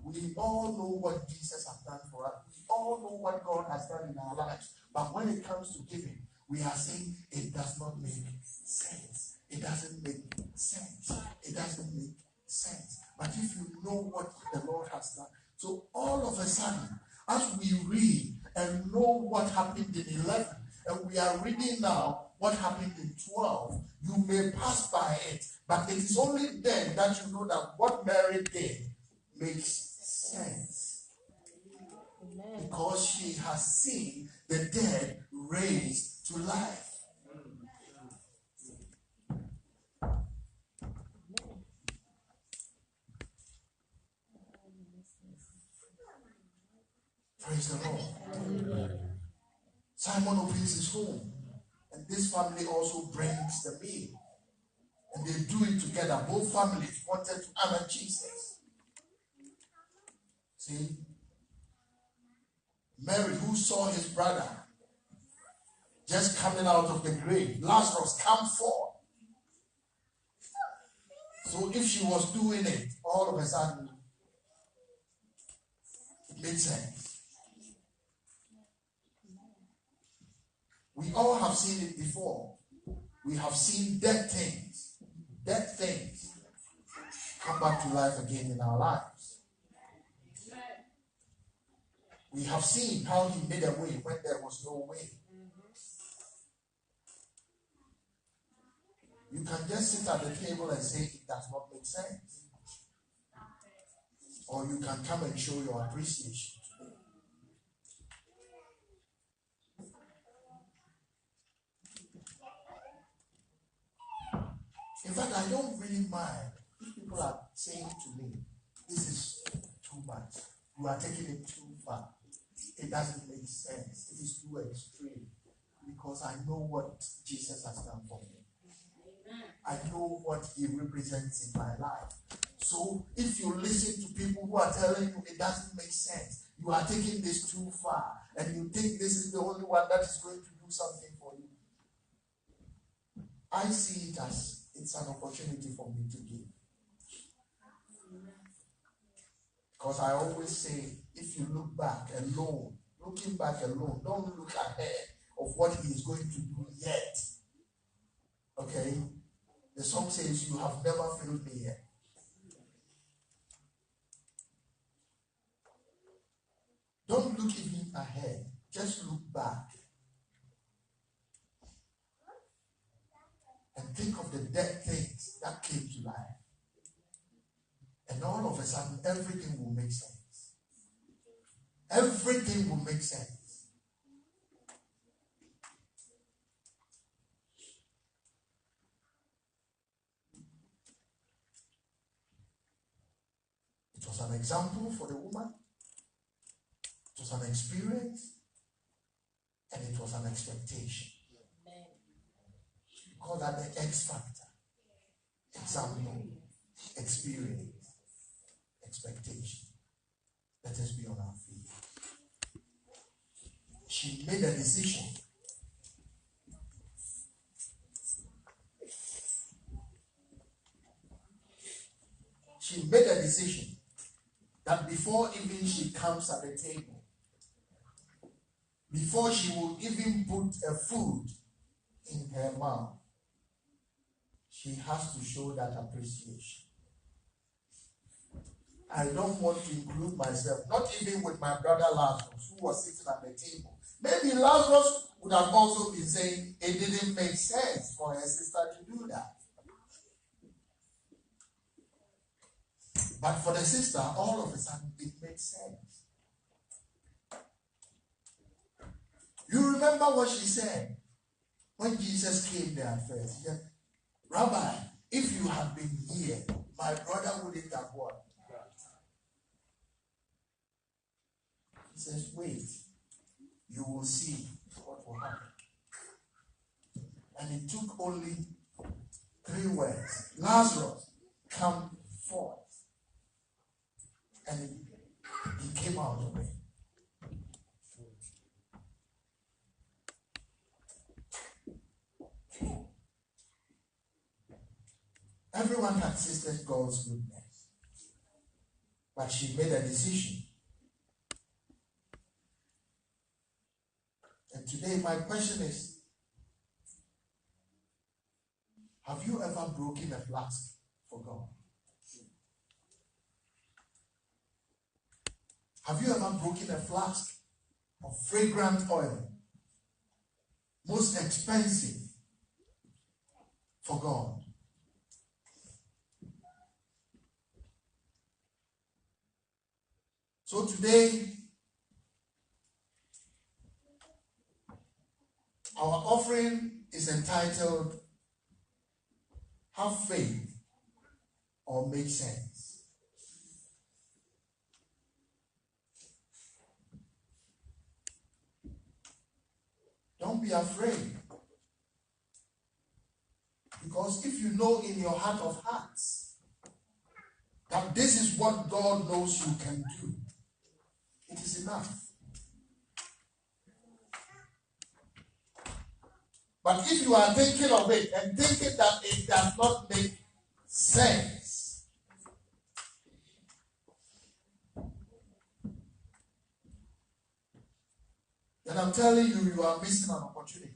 we all know what Jesus has done for us. We all know what God has done in our lives. But when it comes to giving, we are saying it does not make sense. It doesn't make sense. It doesn't make sense. But if you know what the Lord has done, so all of a sudden, as we read and know what happened in 11, and we are reading now what happened in 12, you may pass by it, but it is only then that you know that what Mary did makes sense. Because she has seen the dead raised to life. Praise the Lord. Simon opens his home, and this family also brings the meal, and they do it together. Both families wanted to honor Jesus. See, Mary, who saw his brother just coming out of the grave, Lazarus, come forth. So if she was doing it, all of a sudden, it made sense. We all have seen it before. We have seen dead things come back to life again in our lives. We have seen how he made a way when there was no way. You can just sit at the table and say it does not make sense. Or you can come and show your appreciation. In fact, I don't really mind if people are saying to me, this is too much. You are taking it too far. It doesn't make sense. It is too extreme. Because I know what Jesus has done for me. I know what he represents in my life. So if you listen to people who are telling you it doesn't make sense, you are taking this too far, and you think this is the only one that is going to do something for you. I see it as it's an opportunity for me to give. Because I always say, if you look back alone, looking back alone, don't look ahead of what he is going to do yet. Okay? The song says, you have never failed me yet. Don't look even ahead. Just look back. And think of the dead things that came to life. And all of a sudden, everything will make sense. Everything will make sense. an example for the woman, it was an experience, and it was an expectation. We call that the X factor. Example, experience, expectation. Let us be on our feet. She made a decision. She made a decision that before even she comes at the table, before she will even put a food in her mouth, she has to show that appreciation. I don't want to include myself, not even with my brother Lazarus, who was sitting at the table. Maybe Lazarus would have also been saying it didn't make sense for her sister to do that. But for the sister, all of a sudden, it made sense. You remember what she said when Jesus came there at first? She said, Rabbi, if you had been here, my brother wouldn't have what? He says, wait, you will see what will happen. And it took only 3 words. Lazarus, come forth. And he came out of it. Everyone had tasted God's goodness. But she made a decision. And today my question is, have you ever broken a flask for God? Have you ever broken a flask of fragrant oil, most expensive, for God? So today, our offering is entitled, Have Faith or Make Sense. Don't be afraid. Because if you know in your heart of hearts that this is what God knows you can do, it is enough. But if you are thinking of it and thinking that it does not make sense, then I'm telling you, you are missing an opportunity.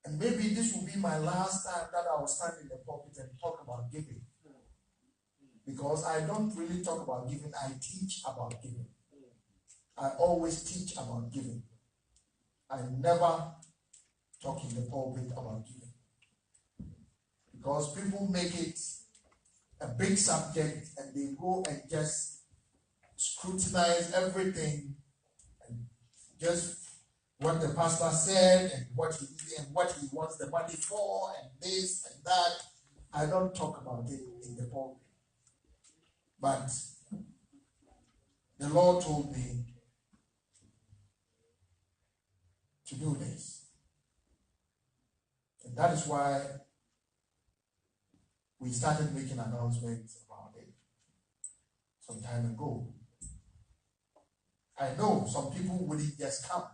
And maybe this will be my last time that I will stand in the pulpit and talk about giving. Because I don't really talk about giving, I teach about giving. I always teach about giving. I never talk in the pulpit about giving. Because people make it a big subject and they go and just scrutinize everything and just what the pastor said and what he wants the money for and this and that. I don't talk about it in the pulpit. But the Lord told me to do this. And that is why we started making announcements about it some time ago. I know some people wouldn't just come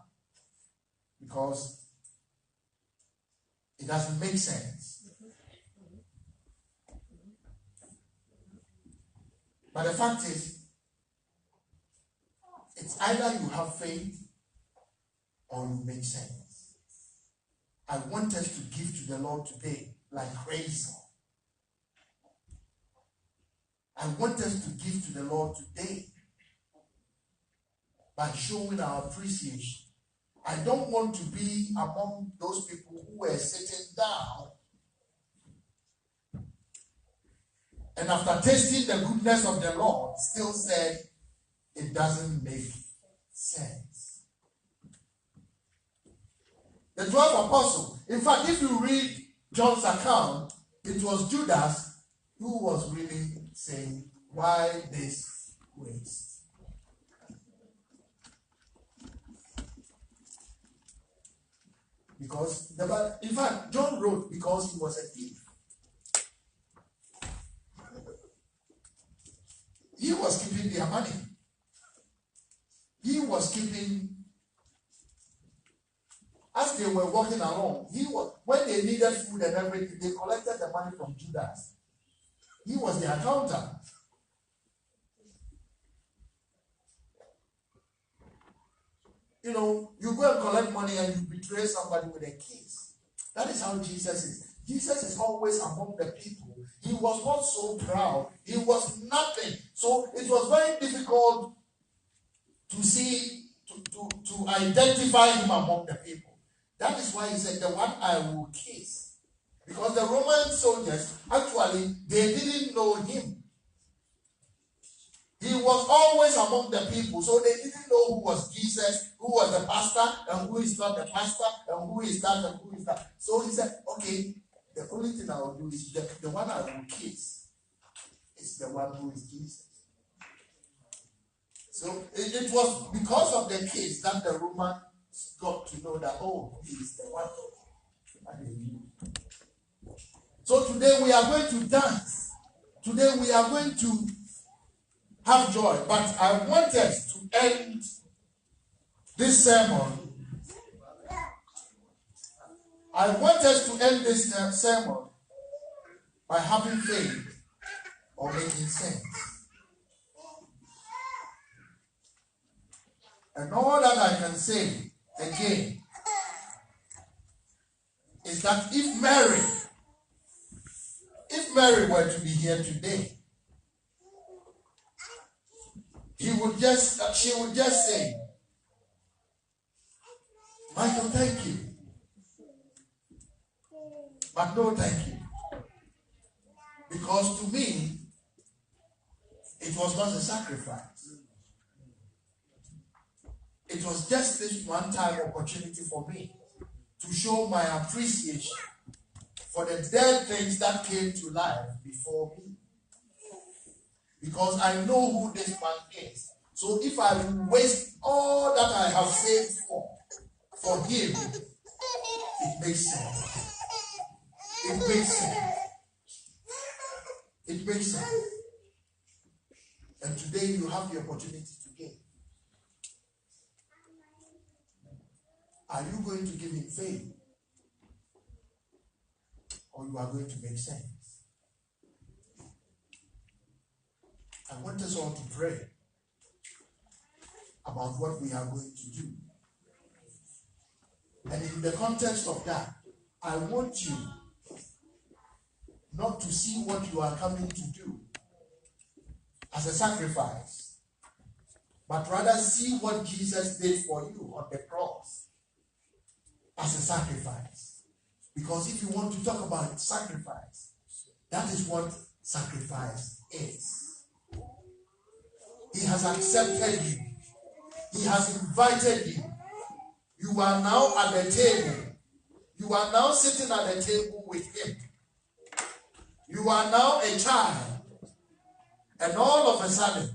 because it doesn't make sense. But the fact is, it's either you have faith or you make sense. I want us to give to the Lord today like crazy. I want us to give to the Lord today by showing our appreciation. I don't want to be among those people who were sitting down and after tasting the goodness of the Lord still said it doesn't make sense. The 12 apostles, in fact, if you read John's account, it was Judas who was really saying, why this waste? Because, in fact, John wrote because he was a thief. He was keeping their money. He was keeping, as they were walking along, when they needed food and everything, they collected the money from Judas. He was the accountant. You know, you go and collect money and you betray somebody with a kiss. That is how Jesus is. Jesus is always among the people. He was not so proud. He was nothing. So it was very difficult to see, to identify him among the people. That is why he said, the one I will kiss. Because the Roman soldiers, actually, they didn't know him. He was always among the people, so they didn't know who was Jesus, who was the pastor, and who is not the pastor, and who is that, and who is that. So he said, okay, the only thing I will do is the one I will kiss is the one who is Jesus. So it was because of the kiss that the Romans got to know that, oh, he is the one. So today we are going to dance. Today we are going to have joy. But I want us to end this sermon. I want us to end this sermon by having faith or making sense. And all that I can say again is that if Mary were to be here today, she would just say, Michael, thank you. But no, thank you. Because to me, it was not a sacrifice. It was just this one-time opportunity for me to show my appreciation for the dead things that came to life before me. Because I know who this man is. So if I waste all that I have saved for him, it makes sense. It makes sense. It makes sense. And today you have the opportunity to give. Are you going to give in faith? Or you are going to make sense? I want us all to pray about what we are going to do. And in the context of that, I want you not to see what you are coming to do as a sacrifice, but rather see what Jesus did for you on the cross as a sacrifice. Because if you want to talk about sacrifice, that is what sacrifice is. He has accepted you. He has invited you. You are now at the table. You are now sitting at the table with him. You are now a child. And all of a sudden,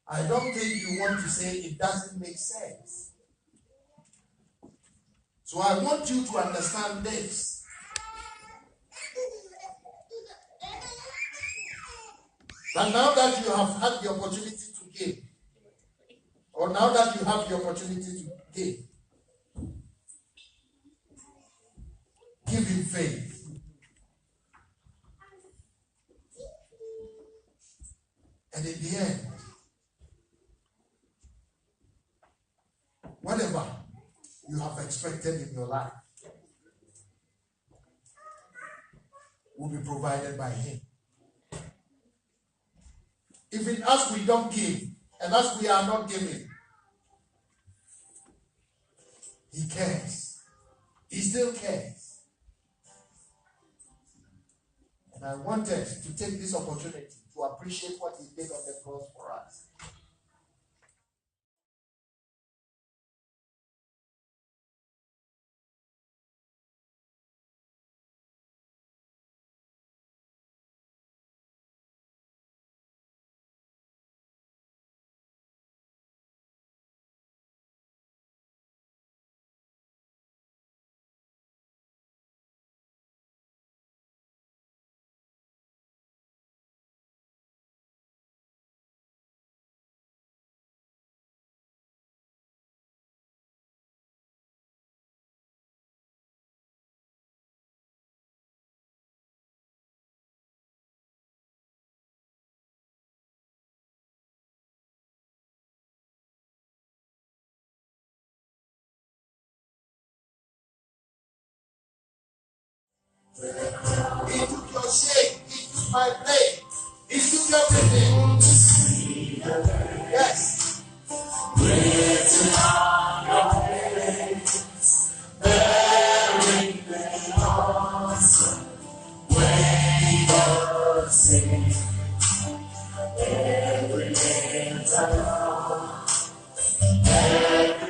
I don't think you want to say it doesn't make sense. So I want you to understand this. That now that you have had the opportunity to give, or now that you have the opportunity to give in faith. And in the end, whatever you have expected in your life will be provided by him. Even as we don't give, and as we are not giving, he cares. He still cares. And I want us to take this opportunity to appreciate what he did on the cross for us. He took your shame. He took my blame. He took everything. Yes. Written on your face, bearing the awesome weight of sin. Every little, every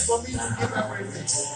for me to give everything.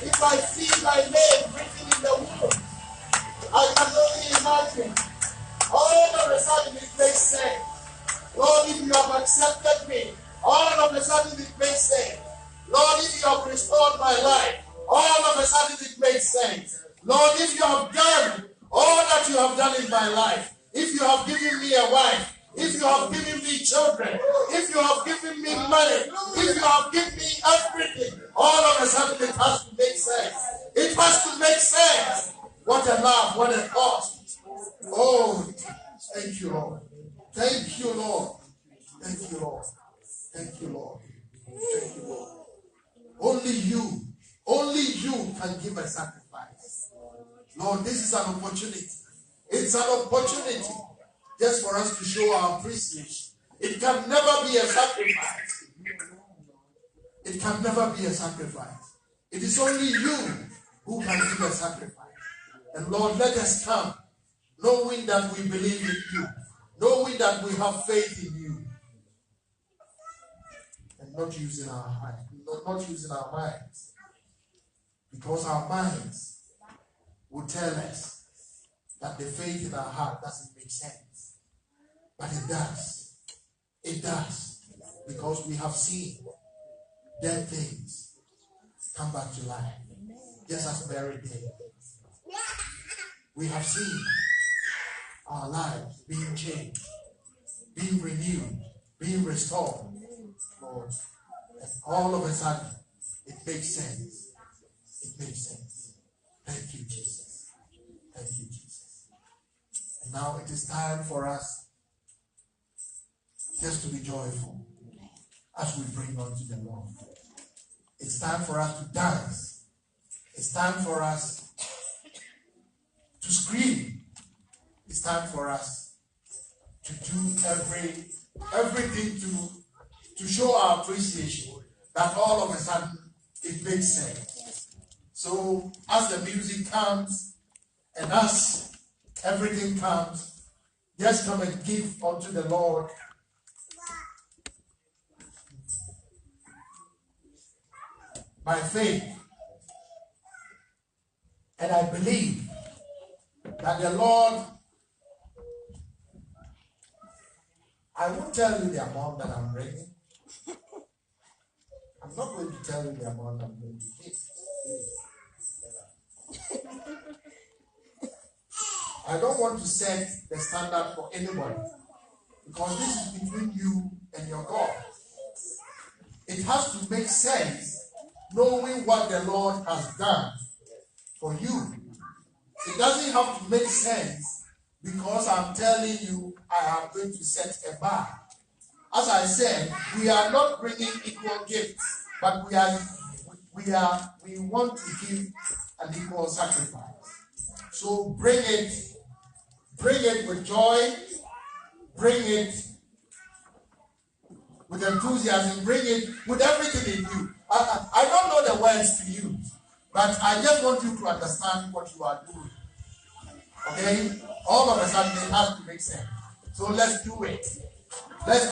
If I see my name written in the womb, I can only imagine. All of a sudden it makes sense. Lord, if you have accepted me, all of a sudden it makes sense. Lord, if you have restored my life, all of a sudden it makes sense. Lord, if you have done all that you have done in my life, if you have given me a wife, if you have given me children, if you have given me money, if you have given me everything, all of a sudden it has to make sense. It has to make sense. What a love, what a thought. Oh, thank you, Lord. Thank you, Lord. Thank you, Lord. Thank you, Lord. Thank you, Lord. Only you can give a sacrifice. Lord, this is an opportunity. It's an opportunity just for us to show our appreciation. It can never be a sacrifice. It can never be a sacrifice. It is only you who can give a sacrifice. And Lord, let us come knowing that we believe in you, knowing that we have faith in you, and not using our minds, because our minds will tell us that the faith in our heart doesn't make sense. But it does. It does. Because we have seen dead things come back to life. Just as Mary did. We have seen our lives being changed, being renewed, being restored. Lord, and all of a sudden, it makes sense. It makes sense. Thank you, Jesus. Thank you, Jesus. And now it is time for us just to be joyful as we bring unto the Lord. It's time for us to dance. It's time for us to scream. It's time for us to do everything to show our appreciation that all of a sudden it makes sense. So as the music comes and as everything comes, just come and give unto the Lord by faith. And I believe that the Lord, I won't tell you the amount that I'm bringing. I'm not going to tell you the amount I'm going to give. I don't want to set the standard for anybody, because this is between you and your God. It has to make sense knowing what the Lord has done for you. It doesn't have to make sense because I'm telling you I am going to set a bar. As I said, we are not bringing equal gifts, but we want to give an equal sacrifice. So bring it with joy, bring it with enthusiasm, bring it with everything in you. I don't know the words to use, but I just want you to understand what you are doing. Okay? All of a sudden it has to make sense. So let's do it. Let's